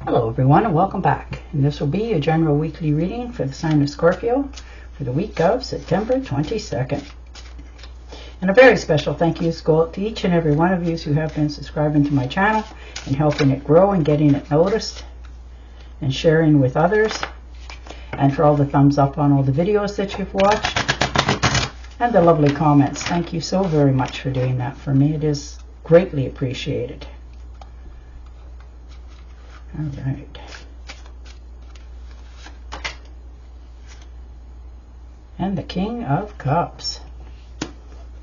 Hello everyone and welcome back. And this will be your general weekly reading for the sign of Scorpio for the week of September 22nd. And a very special thank yous go out to each and every one of you who have been subscribing to my channel and helping it grow and getting it noticed and sharing with others. And for all the thumbs up on all the videos that you've watched and the lovely comments. Thank you so very much for doing that for me. It is greatly appreciated. All right. And the King of Cups.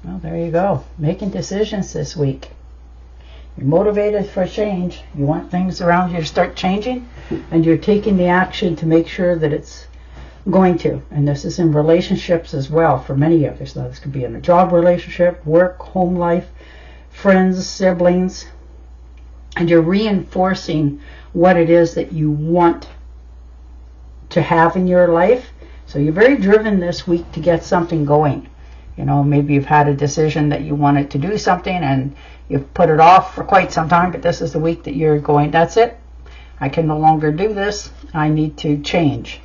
Well, there you go. Making decisions this week. You're motivated for change. You want things around you to start changing, and you're taking the action to make sure that it's going to. And this is in relationships as well for many of us. Now, this could be in a job relationship, work, home life, friends, siblings, and you're reinforcing what it is that you want to have in your life. So you're very driven this week to get something going. You know, maybe you've had a decision that you wanted to do something and you've put it off for quite some time, but this is the week that you're going, that's it. I can no longer do this. I need to change.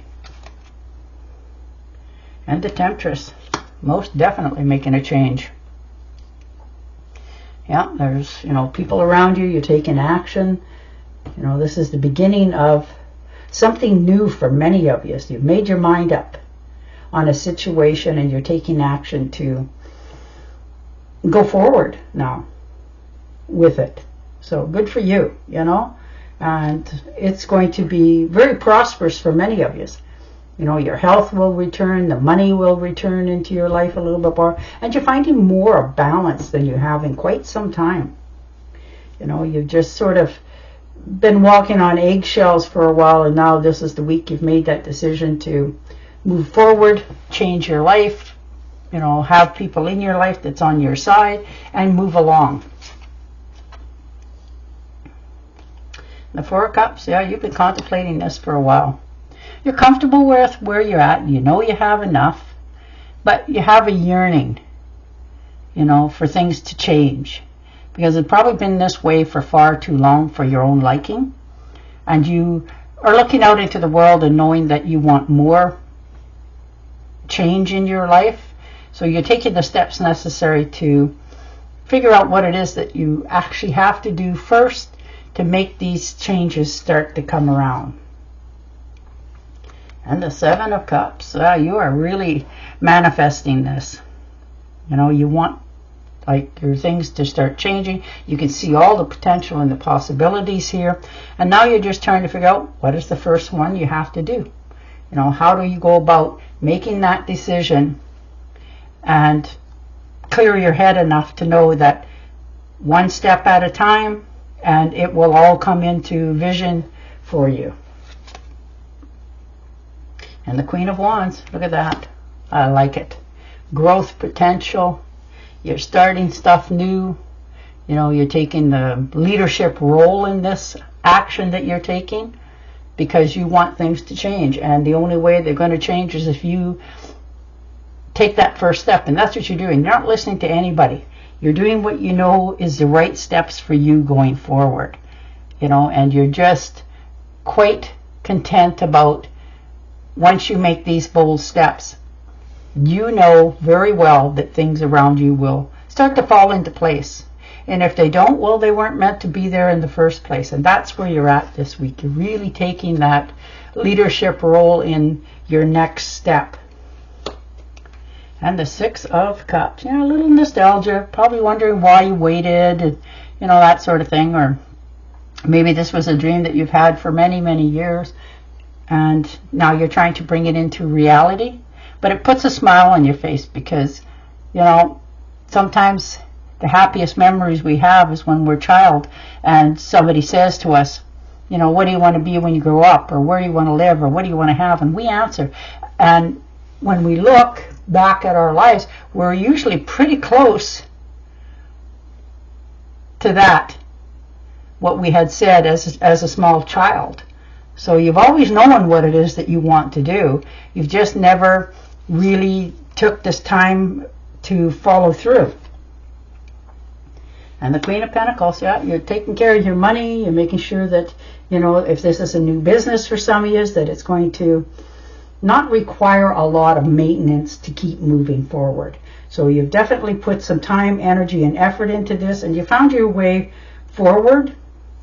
And the Temptress, most definitely making a change. Yeah, there's, you know, people around you, you're taking action. You know, this is the beginning of something new for many of you. So you've made your mind up on a situation and you're taking action to go forward now with it. So good for you, you know. And it's going to be very prosperous for many of you. You know, your health will return, the money will return into your life a little bit more, and you're finding more balance than you have in quite some time. You know, you've just sort of been walking on eggshells for a while, and now this is the week you've made that decision to move forward, change your life, you know, have people in your life that's on your side, and move along. The Four of Cups, yeah, you've been contemplating this for a while. You're comfortable with where you're at. You know you have enough, but you have a yearning, you know, for things to change. Because it's probably been this way for far too long for your own liking. And you are looking out into the world and knowing that you want more change in your life. So you're taking the steps necessary to figure out what it is that you actually have to do first to make these changes start to come around. And the Seven of Cups, you are really manifesting this. You know, you want like your things to start changing. You can see all the potential and the possibilities here. And now you're just trying to figure out what is the first one you have to do. You know, how do you go about making that decision and clear your head enough to know that one step at a time and it will all come into vision for you. And the Queen of Wands, look at that. I like it. Growth potential. You're starting stuff new. You know, you're taking the leadership role in this action that you're taking because you want things to change. And the only way they're going to change is if you take that first step. And that's what you're doing. You're not listening to anybody. You're doing what you know is the right steps for you going forward. You know, and you're just quite content about once you make these bold steps. You know very well that things around you will start to fall into place. And if they don't, well, they weren't meant to be there in the first place. And that's where you're at this week. You're really taking that leadership role in your next step. And the Six of Cups. You know, a little nostalgia. Probably wondering why you waited, and, you know, that sort of thing. Or maybe this was a dream that you've had for many, many years. And now you're trying to bring it into reality. But it puts a smile on your face because, you know, sometimes the happiest memories we have is when we're a child and somebody says to us, you know, what do you want to be when you grow up? Or where do you want to live? Or what do you want to have? And we answer. And when we look back at our lives, we're usually pretty close to that, what we had said as a small child. So you've always known what it is that you want to do. You've just never really took this time to follow through. And the Queen of Pentacles, yeah, you're taking care of your money. You're making sure that, you know, if this is a new business for some of you, that it's going to not require a lot of maintenance to keep moving forward. So you've definitely put some time, energy, and effort into this, and you found your way forward.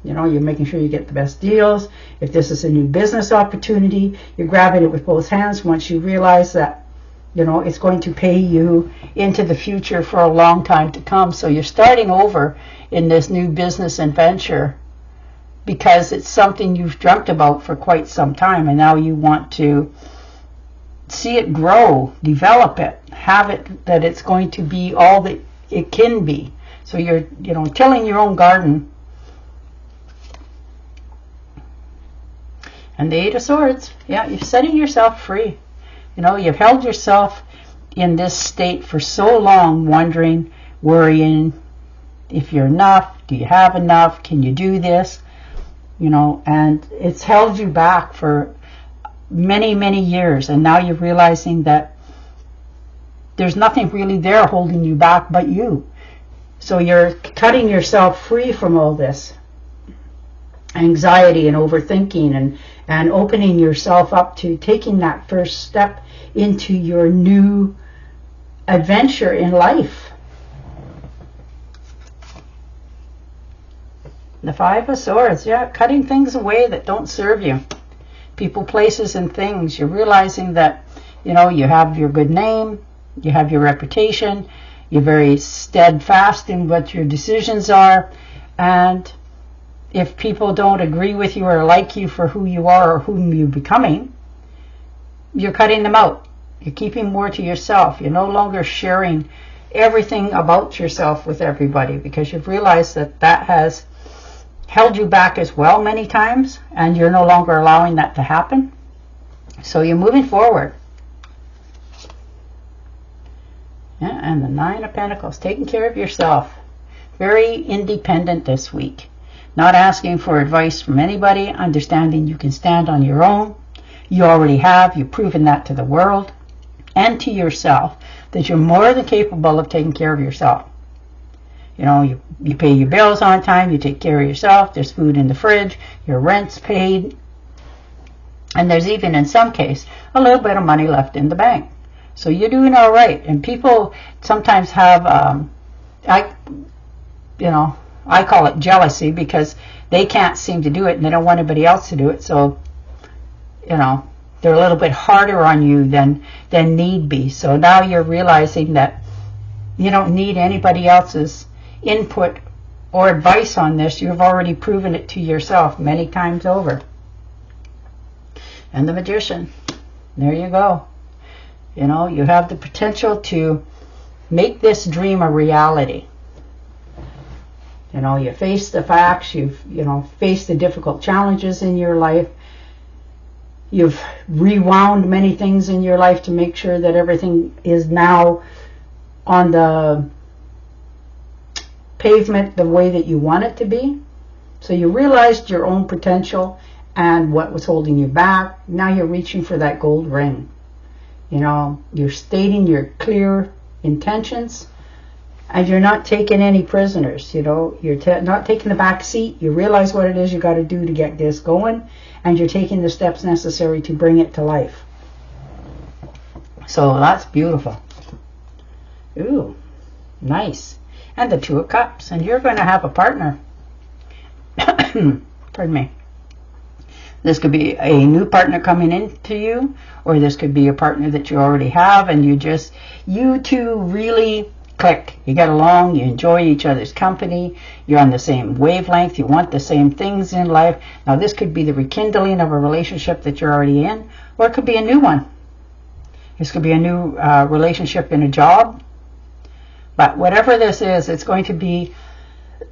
You know, you're making sure you get the best deals. If this is a new business opportunity, you're grabbing it with both hands once you realize that, you know, it's going to pay you into the future for a long time to come. So you're starting over in this new business and venture because it's something you've dreamt about for quite some time, and now you want to see it grow, develop it, have it that it's going to be all that it can be. So you're, you know, tilling your own garden. And the Eight of Swords, yeah, you're setting yourself free. You know, you've held yourself in this state for so long, wondering, worrying if you're enough, do you have enough, can you do this? You know, and it's held you back for many, many years, and now you're realizing that there's nothing really there holding you back but you. So you're cutting yourself free from all this anxiety and overthinking, and opening yourself up to taking that first step into your new adventure in life. The Five of Swords, yeah, cutting things away that don't serve you. People, places, and things. You're realizing that, you know, you have your good name, you have your reputation, you're very steadfast in what your decisions are, and if people don't agree with you or like you for who you are or whom you're becoming, you're cutting them out. You're keeping more to yourself. You're no longer sharing everything about yourself with everybody, because you've realized that that has held you back as well many times, and you're no longer allowing that to happen. So you're moving forward. Yeah, and the Nine of Pentacles, taking care of yourself. Very independent this week. Not asking for advice from anybody, understanding you can stand on your own. You already have. You've proven that to the world and to yourself, that you're more than capable of taking care of yourself. You know, you pay your bills on time, you take care of yourself, there's food in the fridge, your rent's paid, and there's even, in some case, a little bit of money left in the bank. So you're doing all right. And people sometimes have, I call it jealousy, because they can't seem to do it and they don't want anybody else to do it. So, you know, they're a little bit harder on you than need be. So now you're realizing that you don't need anybody else's input or advice on this. You've already proven it to yourself many times over. And the Magician, there you go. You know, you have the potential to make this dream a reality. You know, you face the facts, you've, you know, faced the difficult challenges in your life. You've rewound many things in your life to make sure that everything is now on the pavement the way that you want it to be. So you realized your own potential and what was holding you back. Now you're reaching for that gold ring. You know, you're stating your clear intentions, and you're not taking any prisoners. You know, you're not taking the back seat. You realize what it is you got to do to get this going, and you're taking the steps necessary to bring it to life. So that's beautiful. Ooh, nice. And the Two of Cups, and you're going to have a partner. Pardon me. This could be a new partner coming into you, or this could be a partner that you already have, and you two really click. You get along, you enjoy each other's company, you're on the same wavelength, you want the same things in life. Now this could be the rekindling of a relationship that you're already in, or it could be a new one. This could be a new relationship in a job. But whatever this is, it's going to be,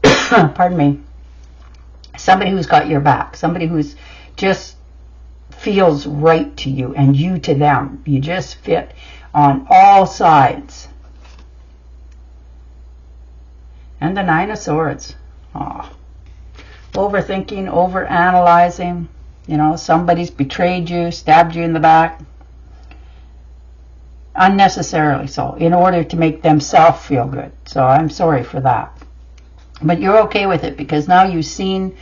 pardon me, somebody who's got your back, somebody who's just feels right to you and you to them. You just fit on all sides. And the Nine of Swords. Oh. Overthinking, overanalyzing. You know, somebody's betrayed you, stabbed you in the back. Unnecessarily so, in order to make themselves feel good. So I'm sorry for that. But you're okay with it because now you've seen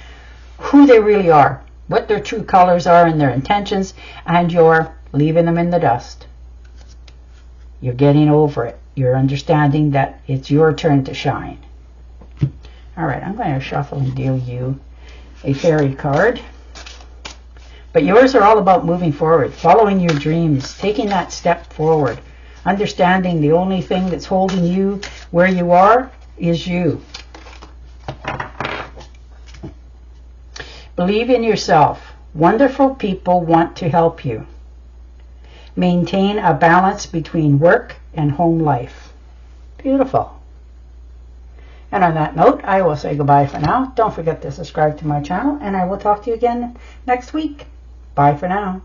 who they really are, what their true colors are and their intentions, and you're leaving them in the dust. You're getting over it. You're understanding that it's your turn to shine. All right, I'm going to shuffle and deal you a fairy card. But yours are all about moving forward, following your dreams, taking that step forward, understanding the only thing that's holding you where you are is you. Believe in yourself. Wonderful people want to help you. Maintain a balance between work and home life. Beautiful. And on that note, I will say goodbye for now. Don't forget to subscribe to my channel, and I will talk to you again next week. Bye for now.